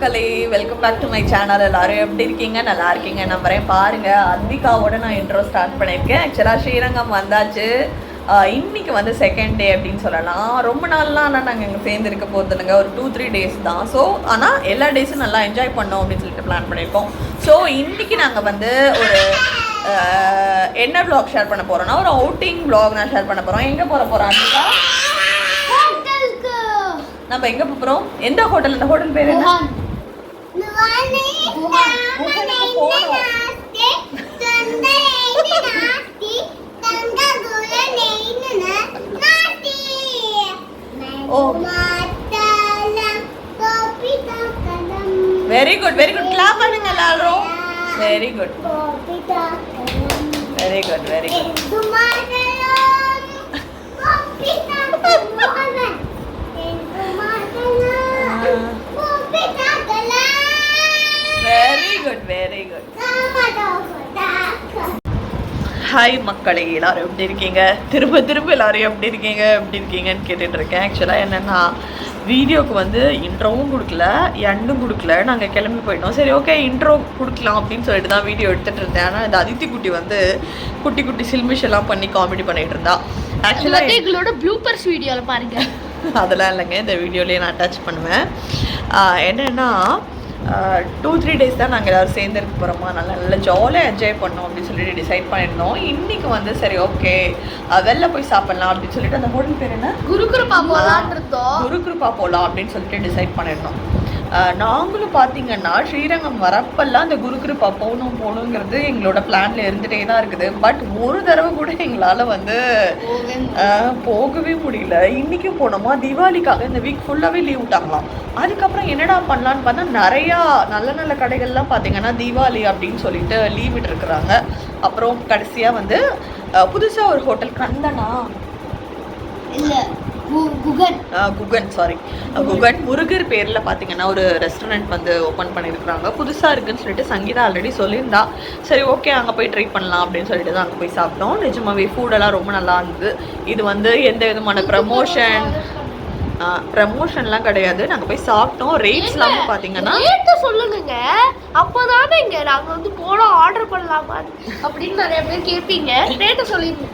மக்களே, welcome back to my channel. எல்லாரும் எப்படி இருக்கீங்க? நல்லா இருக்கீங்க நம்புறேன். பாருங்க, அத்விகாவோட நான் இன்ட்ரோ ஸ்டார்ட் பண்ணியிருக்கேன். ஆக்சுவலாக ஸ்ரீரங்கம் வந்தாச்சு. இன்னைக்கு வந்து செகண்ட் டே அப்படின்னு சொல்லலாம். ரொம்ப நாள்லாம் ஆனால் நாங்கள் இங்கே சேர்ந்துருக்க போகிறதுலங்க ஒரு 2-3 டேஸ் தான். ஸோ ஆனால் எல்லா டேஸும் நல்லா என்ஜாய் பண்ணோம் அப்படின்னு சொல்லிட்டு பிளான் பண்ணியிருக்கோம். ஸோ இன்னைக்கு நாங்கள் வந்து ஒரு என்ன வ்ளாக் ஷேர் பண்ண போகிறோன்னா ஒரு அவுட்டிங் வ்ளாக் நான் ஷேர் பண்ண போகிறோம். எங்கே போகிறோம் அத்விகா? நம்ம எங்கே போகிறோம்? எந்த ஹோட்டல்? இந்த ஹோட்டல் பேர் என்ன? Very good, very good. Clap பண்ணுங்க எல்லாரும். Very good, very good, very good. Very good, very good. Hi மக்களே, எல்லாரும் எப்படி இருக்கீங்க? திரும்ப எல்லாரும் எப்படி இருக்கீங்கன்னு கேட்டுட்டு இருக்கேன். ஆக்சுவலாக என்னென்னா வீடியோக்கு வந்து இன்ட்ரோவும் கொடுக்கல, எண்டும் கொடுக்கல. நாங்கள் கிளம்பி போயிட்டோம். சரி, ஓகே, இன்ட்ரோ கொடுக்கலாம் அப்படின்னு சொல்லிட்டு தான் வீடியோ எடுத்துகிட்டு இருந்தேன். ஆனால் இந்த அதித்தி குட்டி வந்து குட்டி சில்மிஷ் எல்லாம் பண்ணி காமெடி பண்ணிகிட்டு இருந்தா. ஆக்சுவலாக எங்களோட ப்ளூப்பர்ஸ் வீடியோவில் பாருங்க. அதெல்லாம் இல்லைங்க, இந்த வீடியோலேயே நான் அட்டாச் பண்ணுவேன். என்னென்னா 2-3 டேஸ் தான் நாங்கள் எல்லோரும் சேர்ந்துருக்க போகிறோமா, நல்லா ஜாலியாக என்ஜாய் பண்ணோம் அப்படின்னு சொல்லிட்டு டிசைட் பண்ணியிருந்தோம். இன்றைக்கி வந்து சரி ஓகே வெளில போய் சாப்பிட்லாம் அப்படின்னு சொல்லிட்டு அந்த ஹோட்டல் பேர் என்ன? குருகிருப்பா போகலாம் அப்படின்னு சொல்லிட்டு டிசைட் பண்ணியிருந்தோம். நாங்களும் பார்த்தீங்கன்னா ஸ்ரீரங்கம் வரப்பெல்லாம் அந்த குருகிருப்பா போகணுங்கிறது எங்களோட பிளானில் இருந்துகிட்டே தான் இருக்குது. பட் ஒரு தடவை கூட எங்களால் வந்து போகவே முடியல. இன்றைக்கும் போனோமா, தீபாவளிக்காக இந்த வீக் ஃபுல்லாகவே லீவ் விட்டாங்களாம். அதுக்கப்புறம் என்னடா பண்ணலான்னு பார்த்தா நிறையா நல்ல கடைகள்லாம் பார்த்தீங்கன்னா தீபாவளி அப்படின்னு சொல்லிட்டு லீவ் விட்டுருக்குறாங்க. அப்புறம் கடைசியாக வந்து புதுசாக ஒரு ஹோட்டல் கந்தனா இல்லை குகன் முருகர் பேரில் பார்த்தீங்கன்னா ஒரு ரெஸ்டாரண்ட் வந்து ஓப்பன் பண்ணியிருக்கிறாங்க. புதுசாக இருக்குன்னு சொல்லிட்டு சங்கீதா ஆல்ரெடி சொல்லியிருந்தா. சரி ஓகே, அங்கே போய் ட்ரை பண்ணலாம் அப்படின்னு சொல்லிட்டு தான் அங்கே போய் சாப்பிட்டோம். நிஜமாவே ஃபுட்டெல்லாம் ரொம்ப நல்லா இருந்தது. இது வந்து எந்த விதமான ப்ரமோஷன்லாம் கிடையாது. நாங்கள் போய் சாப்பிட்டோம். ரேட்ஸ்லாம் பார்த்தீங்கன்னா சொல்லுங்க, அப்போதானே இங்கே நாங்கள் வந்து போனோம் ஆர்டர் பண்ணலாமா அப்படின்னு நிறைய பேர் கேட்பீங்க. ரேட்டை சொல்லிடுங்க.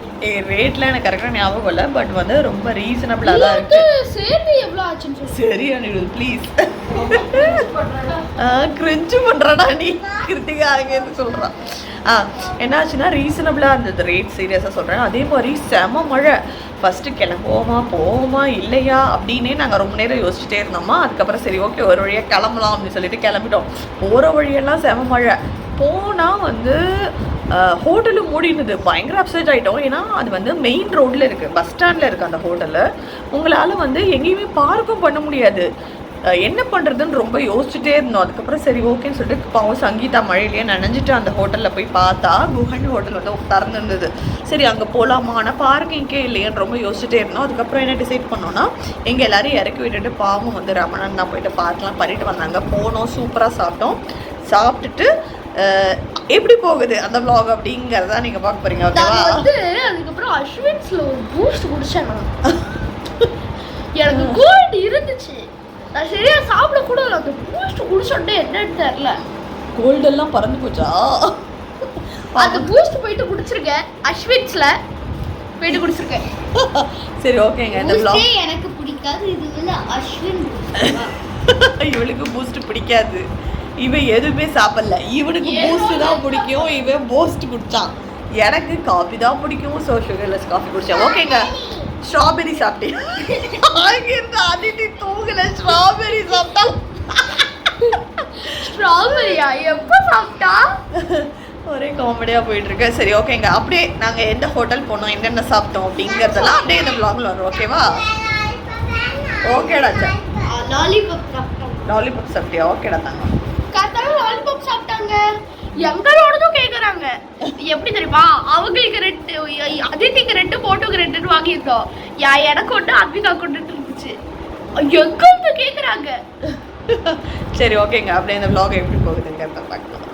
ரேட்லாம் எனக்கு கரெக்டாக ஞாபகம் இல்லை, பட் வந்து ரொம்ப ரீசனபிளாக தான் இருக்கு. சேர்த்து எவ்வளோ ஆச்சுன்னு சரி அனிடு ப்ளீஸ். கிரிஞ்சு பண்ணுறாடா நீ, கிருத்திகா அங்கேருந்து சொல்கிறான். என்னாச்சுன்னா ரீசனபிளாக இருந்தது ரேட், சீரியஸாக சொல்கிறேன். அதே மாதிரி செம மழை. ஃபஸ்ட்டு போவோமா இல்லையா அப்படின்னே நாங்கள் ரொம்ப நேரம் யோசிச்சுட்டே இருந்தோமா. அதுக்கப்புறம் சரி ஓகே ஒரு வழியாக கிளம்பலாம் அப்படின்னு சொல்லிட்டு கிளம்பிட்டோம். போகிற வழியெல்லாம் செம மழை. போனால் வந்து ஹோட்டலும் மூடினது. பயங்கர அப்செட் ஆகிட்டோம். ஏன்னா அது வந்து மெயின் ரோட்டில் இருக்குது, பஸ் ஸ்டாண்டில் இருக்குது அந்த ஹோட்டலு. உங்களால் வந்து எங்கேயுமே பார்க்கும் பண்ண முடியாது. என்ன பண்ணுறதுன்னு ரொம்ப யோசிச்சுட்டே இருந்தோம். அதுக்கப்புறம் சரி ஓகேன்னு சொல்லிட்டு பாவம் சங்கீதா மழையிலேயே நனைஞ்சிட்டு அந்த ஹோட்டலில் போய் பார்த்தா குஹன் ஹோட்டல் வந்து திறந்துருந்தது. சரி அங்கே போகலாமா, ஆனால் பார்க்கிங்கே இல்லையேன்னு ரொம்ப யோசிச்சுட்டே இருந்தோம். அதுக்கப்புறம் என்ன டிசைட் பண்ணோன்னா, எங்கள் எல்லோரும் இறக்கி விட்டுட்டு பாவம் வந்து ரமணன் தான் போயிட்டு பார்க்கலாம் பண்ணிட்டு வந்தாங்க. போனோம், சூப்பராக சாப்பிட்டோம். சாப்பிட்டுட்டு எப்படி போகுது அந்த vlog அப்படிங்கிறத நீங்கள் பார்க்க போகிறீங்க. ஓகேவா? அதுக்கப்புறம் அஸ்வின்ஸ்ல ஒரு பூஸ்ட் குடிச்சேன். எனக்கு கோல்ட் இருந்துச்சு, நான் சரியா சாப்பிட கூட இல்லை. அந்த பூஸ்ட் குடிச்சோடனே என்னன்னு தெரியல, கோல்டெல்லாம் பறந்து போச்சா? அந்த பூஸ்ட் போயிட்டு குடிச்சிருக்கேன், அஸ்வின்ஸ்ல போயிட்டு குடிச்சிருக்கேன். சரி ஓகேங்க, இந்த vlog எனக்கு பிடிக்காது. இதுல அஸ்வின் இவளுக்கு பூஸ்ட் பிடிக்காது. இவன் எதுவுமே சாப்பிடல. இவனுக்கு பூஸ்ட் தான் பிடிக்கும். இவன் பூஸ்ட் குடிச்சான். எனக்கு காஃபி தான் பிடிக்கும். ஸோ சுகர்லெஸ் காஃபி குடிச்சேன். ஓகேங்க, ஸ்ட்ராபெரி சாப்பிட்டேன். அங்கிருந்து அதித்தி தூங்கல. ஸ்ட்ராபெரி சாப்பிட்டா. ஸ்ட்ராபெரியா எப்போ சாப்பிட்டா? ஒரே காமெடியாக போயிட்டு இருக்கு. சரி ஓகேங்க, அப்படியே நாங்கள் எந்த ஹோட்டல் போனோம், என்னென்ன சாப்பிட்டோம் அப்படிங்கிறதெல்லாம் அப்படியே இந்த vlogல வரும். ஓகேவா? ஓகேடா. லாலிபாப் சாப்பிட்டியா? ஓகேடா தாங்க. லாலிபாப் சாப்பிட்டாங்க. எங்களோடதும் கேக்குறாங்க. எப்படி தெரியுமா, அவங்களுக்கு 2, அதித்திக்கு 2, போட்டோக்கு 2 வாங்கியிருந்தோம். எனக்கு ஒன்று, அத்விகா கொண்டு இருந்துச்சு. எங்க வந்து கேக்குறாங்க. சரி ஓகேங்க, அப்படியே இந்த vlog எப்படி போகுதுங்கிறத பார்க்கலாம்.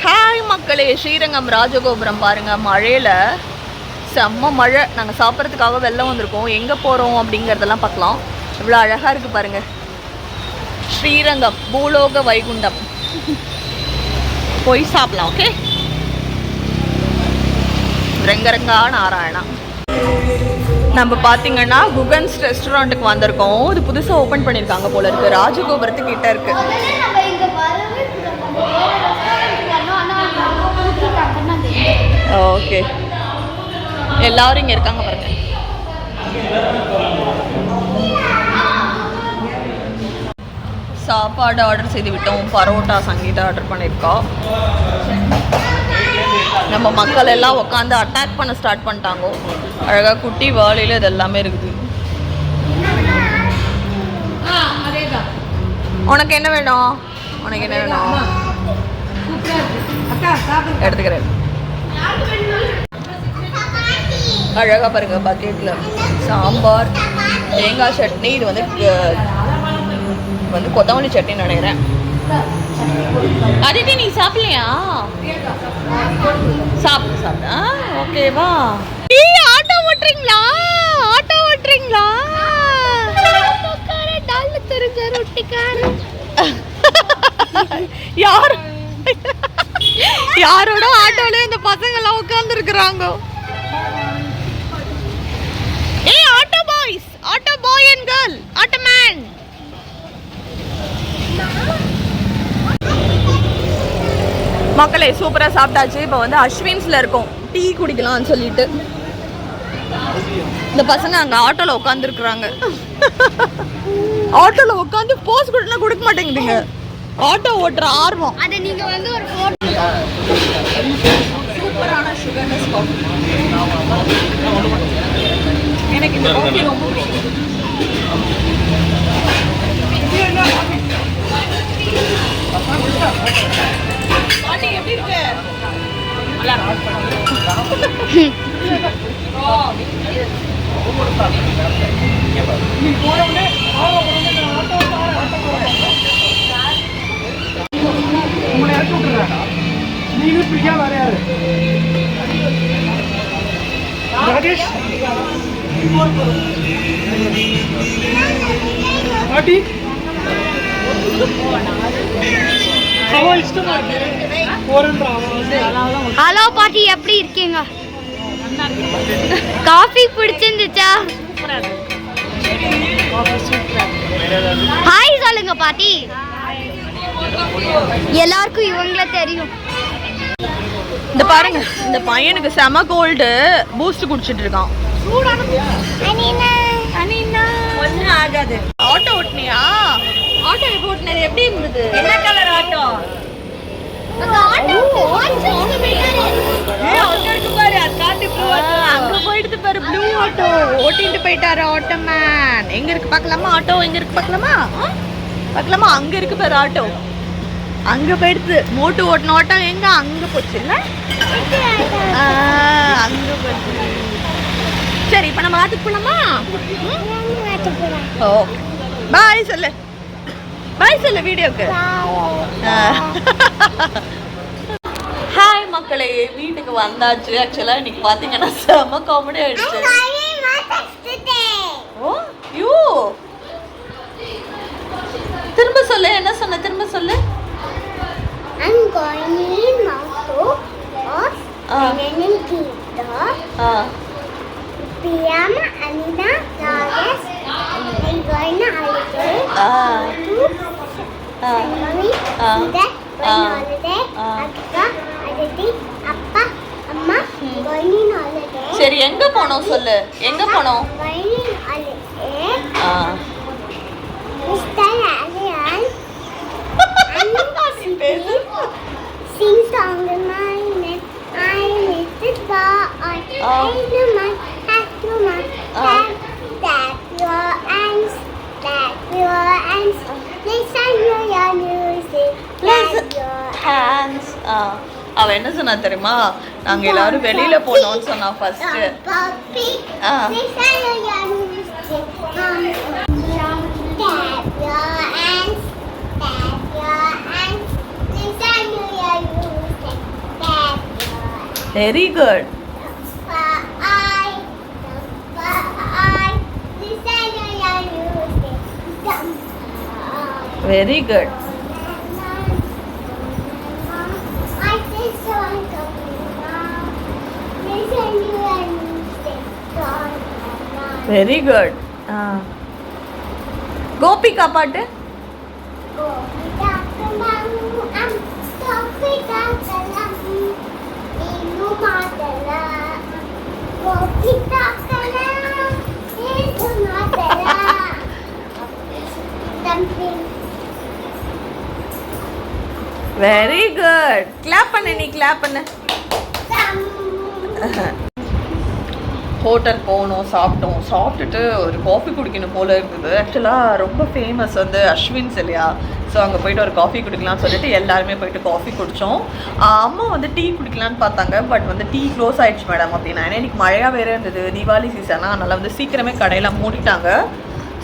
ஹாய் மக்களே, ஸ்ரீரங்கம் ராஜகோபுரம் பாருங்கள். மழையில் செம்ம மழை. நாங்கள் சாப்பிட்றதுக்காக வெளில வந்திருக்கோம். எங்கே போகிறோம் அப்படிங்கிறதெல்லாம் பார்க்கலாம். இவ்வளோ அழகாக இருக்குது பாருங்கள். ஸ்ரீரங்கம் பூலோக வைகுண்டம் போய் சாப்பிடலாம். ஓகே, ரெங்கரங்கா நாராயணா. நம்ம பார்த்தீங்கன்னா குகன்ஸ் ரெஸ்டாரண்ட்டுக்கு வந்திருக்கோம். இது புதுசாக ஓப்பன் பண்ணியிருக்காங்க போல இருக்கு. ராஜகோபுரத்துக்கு கிட்ட இருக்கு. ஓகே, எல்லாரும் இங்கே இருக்காங்க பாருங்க. சாப்பாடு ஆர்டர் செய்து விட்டோம். பரோட்டா சங்கீதா ஆர்டர் பண்ணியிருக்கோம். நம்ம மக்கள் எல்லாம் உட்காந்து அட்டாக் பண்ண ஸ்டார்ட் பண்ணிட்டாங்க. அழகாக குட்டி வாளியில் இது எல்லாமே இருக்குது. உனக்கு என்ன வேணும்? உனக்கு என்ன வேணும்? எடுத்துக்கிறேன். அழகாக பாருங்க, பக்கெட்டில் சாம்பார், தேங்காய் சட்னி. இது வந்து கொத்தமல்லி சட்னின்னு நினைக்கிறேன். அதித்தி நீ சாப்பிடலையா? சாப்பிடு. ஓகேவா? ஆட்டோ ஓட்டுறீங்களா? ஆட்டோ ஓட்டுறீங்களா? யாரோட ஆட்டோல இந்த பசங்க எல்லாம் உட்கார்ந்து இருக்கிறாங்க. ஏய் auto boys, auto bye and girl, auto man. மக்களே சூப்பராக சாப்பிட்டாச்சு. இப்போ வந்து அஸ்வின்ஸில் இருக்கோம். டீ குடிக்கலாம்னு சொல்லிட்டு இந்த பசங்க அங்கே ஆட்டோவில் உட்காந்துருக்குறாங்க. ஆட்டோவில் உட்காந்து போஸ் கொடுத்தா கொடுக்க மாட்டேங்குதுங்க. ஆட்டோ ஓட்டுற ஆர்வம். அதை நீங்க வந்து ஒரு சூப்பரான சுகர்லெஸ் காஃபி. எனக்கு இந்த காஃபி ரொம்ப பிடிக்கும். பாட்டி எப்படி இருக்கு? ஹலோ பாட்டி, எப்படி இருக்கீங்க? காஃபி பிடிச்சிருந்துச்சா? ஹாய் சொல்லுங்க பாட்டி. எல்லாருக்கும் இவங்கள தெரியும். இந்த பாருங்க, இந்த பையனுக்கு செம கோல்டு. பூஸ்ட் குடிச்சிட்டு இருக்கான். ஒன்னும் ஆகாது. ஆட்டோ ஓட்டுனியா? ஆட்டோ ஓட்டுனது எப்படி இருந்தது? என்ன கலர் ஆட்டோ? அங்க போயிட்டு பாரு, ப்ளூ ஆட்டோ ஓட்டிட்டு போயிட்டாரு ஆட்டோ மேன். எங்க இருக்கு பார்க்கலாமா? ஆட்டோ எங்க இருக்கு பார்க்கலாமா? பார்க்கலாமா? அங்க இருக்கு பாரு ஆட்டோ. அங்க போயிடுது. மோட்டு ஓட்டின ஆட்டோ எங்க? அங்க போச்சு இல்ல? அங்க போச்சு. சரி, இப்ப நம்ம ஆத்துக்கு போலாமா? ஓ, பாய் சொல்லு. பாய் சொல்லு வீடியோக்கு. ஹாய் மக்களே, வீட்டுக்கு வந்தாச்சு. ஆக்சுவலா இன்னைக்கு பாத்தீங்கன்னா செம காமெடி ஆயிடுச்சு. ஓ யூ திரும்ப சொல்லு. என்ன சொன்ன? திரும்ப சொல்லு. I'm going to Piyama Anita Rajesh. I'm going to holiday. Mummy, Dad, holiday. Akka, Aditi, Appa, Amma, going in holiday. சரி, எங்க போனோம் சொல்லு. எங்க போனோம்? Going in holiday. Mr. Alian. Sing song in my neck. I miss it for I know my hat to my that your hands, that your hands. Listen to your music. That your hands. அவ என்ன சொன்னா தெரியுமா? நாங்க எல்லாரும் வெளியில போனோம்னு சொன்னா first. Listen to your music. That your hands, that your hands. Listen to your music. That your very good. Very good. Very good. Gopika பாட்டு. Very good. கிளாப் பண்ணு, நீ கிளாப் பண்ணு. ஹோட்டல் போனோம், சாப்பிட்டோம். சாப்பிட்டுட்டு ஒரு காஃபி குடிக்கணும் போல இருக்குது. ஆக்சுவலாக ரொம்ப ஃபேமஸ் வந்து அஸ்வின்ஸ் இல்லையா, ஸோ அங்கே போயிட்டு ஒரு காஃபி குடிக்கலாம்னு சொல்லிட்டு எல்லாருமே போயிட்டு காஃபி குடித்தோம். அம்மா வந்து டீ குடிக்கலான்னு பார்த்தாங்க, பட் வந்து டீ க்ளோஸ் ஆகிடுச்சு மேடம் அப்படின்னா. ஏன்னா இன்றைக்கி மழையாக வேறு இருந்தது, தீபாவளி சீசனாக, அதனால் வந்து சீக்கிரமே கடையெல்லாம் மூடிட்டாங்க.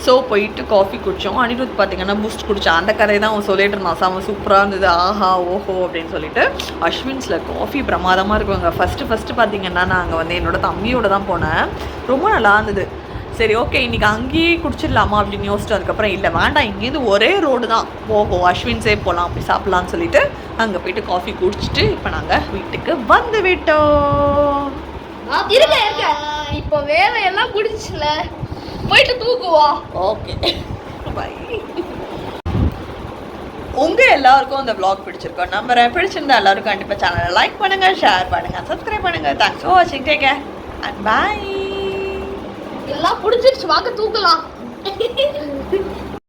ஸோ போயிட்டு காஃபி குடித்தோம். அனிருத் பார்த்தீங்கன்னா பூஸ்ட் குடித்தான். அந்த கதையை தான் அவன் சொல்லிட்டு இருந்தான். செம்ம சூப்பராக இருந்தது, ஆஹா ஓஹோ அப்படின்னு சொல்லிட்டு. அஸ்வின்ஸில் காஃபி பிரமாதமாக இருக்குவாங்க. ஃபஸ்ட்டு பார்த்தீங்கன்னா நான் அங்கே வந்து என்னோட தம்பியோட தான் போனேன். ரொம்ப நல்லா இருந்தது. சரி ஓகே இன்றைக்கி அங்கேயே குடிச்சிடலாமா அப்படின்னு யோசிச்சு, அதுக்கப்புறம் இல்லை வேண்டாம், இங்கேருந்து ஒரே ரோடு தான், ஓஹோ அஸ்வின்ஸே போகலாம், அப்படி சாப்பிட்லான்னு சொல்லிட்டு அங்கே போயிட்டு காஃபி குடிச்சிட்டு இப்போ நாங்கள் வீட்டுக்கு வந்து விட்டோம். இருக்க இப்போ வேலையெல்லாம் முடிச்சுல, போயிட்டு தூக்குவோம். Okay bye. உங்கள் எல்லாருக்கும் இந்த vlog பிடிச்சிருக்கோம் நம்புறேன். பிடிச்சிருந்தா எல்லாரும் கண்டிப்பாக சேனலை லைக் பண்ணுங்கள், ஷேர் பண்ணுங்கள், சப்ஸ்கிரைப் பண்ணுங்கள். தேங்க்ஸ் ஃபார் வாட்சிங். Take care and bye. எல்லாம் புடிச்சிருச்சு, வாங்க தூக்கலாம்.